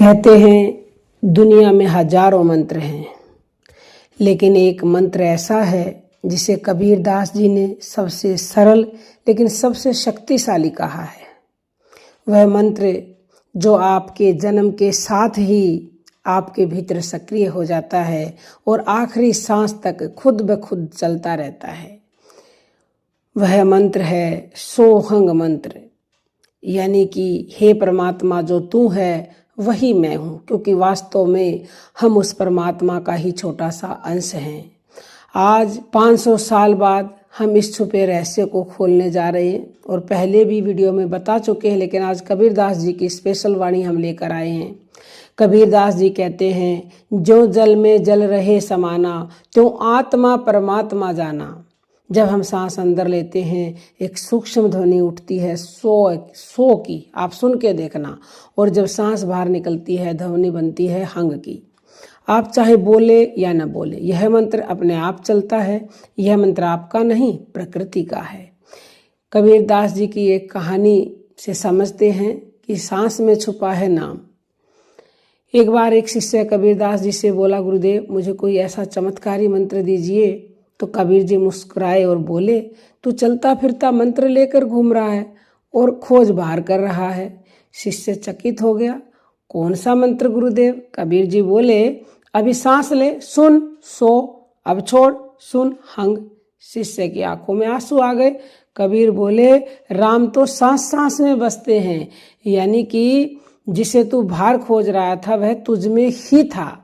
कहते हैं दुनिया में हजारों मंत्र हैं, लेकिन एक मंत्र ऐसा है जिसे कबीरदास जी ने सबसे सरल लेकिन सबसे शक्तिशाली कहा है। वह मंत्र जो आपके जन्म के साथ ही आपके भीतर सक्रिय हो जाता है और आखिरी सांस तक खुद ब खुद चलता रहता है। वह मंत्र है सोहंग मंत्र, यानी कि हे परमात्मा, जो तू है वही मैं हूँ, क्योंकि वास्तव में हम उस परमात्मा का ही छोटा सा अंश हैं। आज 500 साल बाद हम इस छुपे रहस्य को खोलने जा रहे हैं और पहले भी वीडियो में बता चुके हैं, लेकिन आज कबीरदास जी की स्पेशल वाणी हम लेकर आए हैं। कबीरदास जी कहते हैं, जो जल में जल रहे समाना, त्यों आत्मा परमात्मा जाना। जब हम सांस अंदर लेते हैं एक सूक्ष्म ध्वनि उठती है सो की, आप सुन के देखना, और जब सांस बाहर निकलती है ध्वनि बनती है हंग की। आप चाहे बोले या न बोले, यह मंत्र अपने आप चलता है। यह मंत्र आपका नहीं, प्रकृति का है। कबीरदास जी की एक कहानी से समझते हैं कि सांस में छुपा है नाम। एक बार एक शिष्य कबीरदास जी से बोला, गुरुदेव मुझे कोई ऐसा चमत्कारी मंत्र दीजिए। तो कबीर जी मुस्कुराए और बोले, तू चलता फिरता मंत्र लेकर घूम रहा है और खोज बाहर कर रहा है। शिष्य चकित हो गया, कौन सा मंत्र गुरुदेव? कबीर जी बोले, अभी सांस ले, सुन, सो, अब छोड़, सुन, हंग। शिष्य की आंखों में आंसू आ गए। कबीर बोले, राम तो सांस सांस में बसते हैं, यानी कि जिसे तू बाहर खोज रहा था वह तुझ में ही था।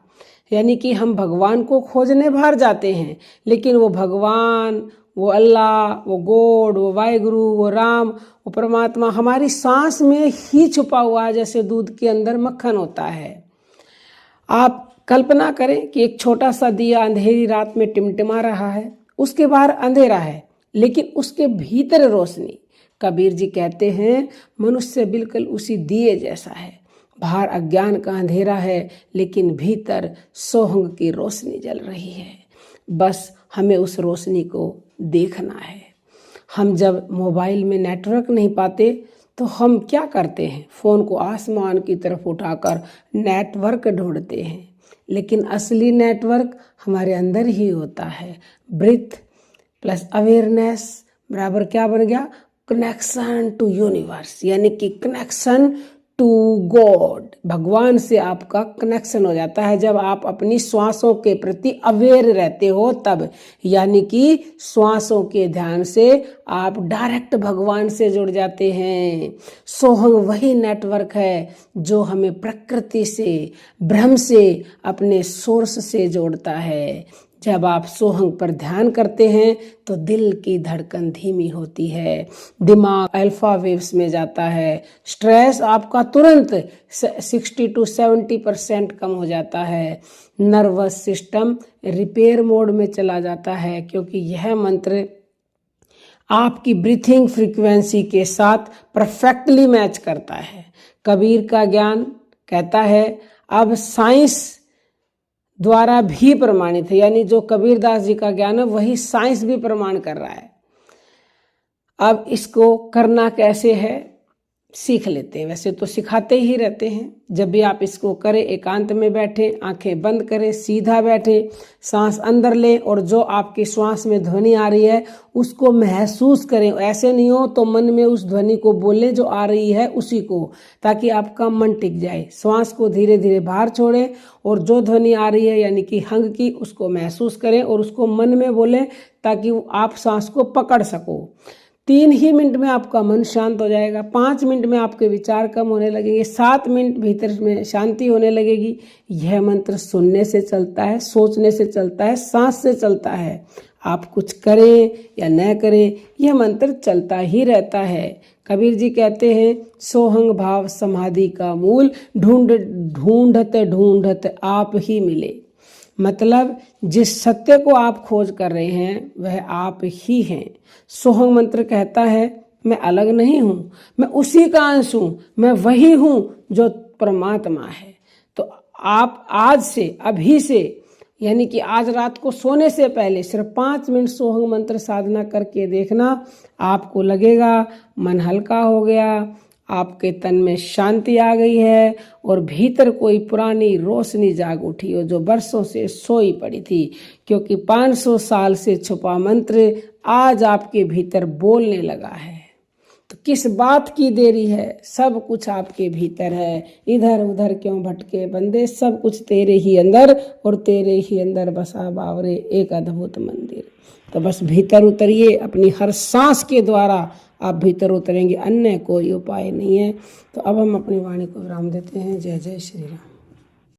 यानी कि हम भगवान को खोजने बाहर जाते हैं, लेकिन वो भगवान, वो अल्लाह, वो गॉड, वो वाहिगुरु, वो राम, वो परमात्मा हमारी सांस में ही छुपा हुआ है, जैसे दूध के अंदर मक्खन होता है। आप कल्पना करें कि एक छोटा सा दिया अंधेरी रात में टिमटिमा रहा है, उसके बाहर अंधेरा है लेकिन उसके भीतर रोशनी। कबीर जी कहते हैं, मनुष्य बिल्कुल उसी दिए जैसा है। बाहर अज्ञान का अंधेरा है लेकिन भीतर सोहंग की रोशनी जल रही है। बस हमें उस रोशनी को देखना है। हम जब मोबाइल में नेटवर्क नहीं पाते तो हम क्या करते हैं? फ़ोन को आसमान की तरफ उठाकर नेटवर्क ढूंढते हैं, लेकिन असली नेटवर्क हमारे अंदर ही होता है। ब्रीथ प्लस अवेयरनेस बराबर क्या बन गया? कनेक्शन टू यूनिवर्स, यानी कि कनेक्शन टू गॉड। भगवान से आपका कनेक्शन हो जाता है जब आप अपनी श्वासों के प्रति अवेयर रहते हो तब, यानी कि श्वासों के ध्यान से आप डायरेक्ट भगवान से जुड़ जाते हैं। सोहंग वही नेटवर्क है जो हमें प्रकृति से, ब्रह्म से, अपने सोर्स से जोड़ता है। जब आप सोहंग पर ध्यान करते हैं तो दिल की धड़कन धीमी होती है, दिमाग अल्फा वेव्स में जाता है, स्ट्रेस आपका तुरंत 60 to 70% कम हो जाता है, नर्वस सिस्टम रिपेयर मोड में चला जाता है, क्योंकि यह मंत्र आपकी ब्रीथिंग फ्रीक्वेंसी के साथ परफेक्टली मैच करता है। कबीर का ज्ञान कहता है, अब साइंस द्वारा भी प्रमाणित है, यानी जो कबीरदास जी का ज्ञान है वही साइंस भी प्रमाण कर रहा है। अब इसको करना कैसे है सीख लेते हैं। वैसे तो सिखाते ही रहते हैं। जब भी आप इसको करें, एकांत में बैठें, आंखें बंद करें, सीधा बैठें, सांस अंदर लें और जो आपकी श्वास में ध्वनि आ रही है उसको महसूस करें। ऐसे नहीं हो तो मन में उस ध्वनि को बोलें जो आ रही है उसी को, ताकि आपका मन टिक जाए। श्वास को धीरे धीरे बाहर छोड़ें और जो ध्वनि आ रही है यानी कि हंग की, उसको महसूस करें और उसको मन में बोलें ताकि आप सांस को पकड़ सको। 3 ही मिनट में आपका मन शांत हो जाएगा। 5 मिनट में आपके विचार कम होने लगेंगे। 7 मिनट भीतर में शांति होने लगेगी। यह मंत्र सुनने से चलता है, सोचने से चलता है, सांस से चलता है। आप कुछ करें या न करें, यह मंत्र चलता ही रहता है। कबीर जी कहते हैं, सोहंग भाव समाधि का मूल, ढूंढत ढूंढत आप ही मिले। मतलब जिस सत्य को आप खोज कर रहे हैं वह आप ही हैं। सोहंग मंत्र कहता है, मैं अलग नहीं हूँ, मैं उसी का अंश हूँ, मैं वही हूँ जो परमात्मा है। तो आप आज से, अभी से, यानी कि आज रात को सोने से पहले सिर्फ 5 मिनट सोहंग मंत्र साधना करके देखना। आपको लगेगा मन हल्का हो गया, आपके तन में शांति आ गई है और भीतर कोई पुरानी रोशनी जाग उठी हो जो बरसों से सोई पड़ी थी, क्योंकि 500 साल से छुपा मंत्र आज आपके भीतर बोलने लगा है। तो किस बात की देरी है? सब कुछ आपके भीतर है, इधर उधर क्यों भटके बंदे, सब कुछ तेरे ही अंदर और तेरे ही अंदर बसा बावरे एक अद्भुत मंदिर। तो बस भीतर उतरिए, अपनी हर सांस के द्वारा आप भीतर उतरेंगे, अन्य कोई उपाय नहीं है। तो अब हम अपनी वाणी को विराम देते हैं। जय जय श्री राम।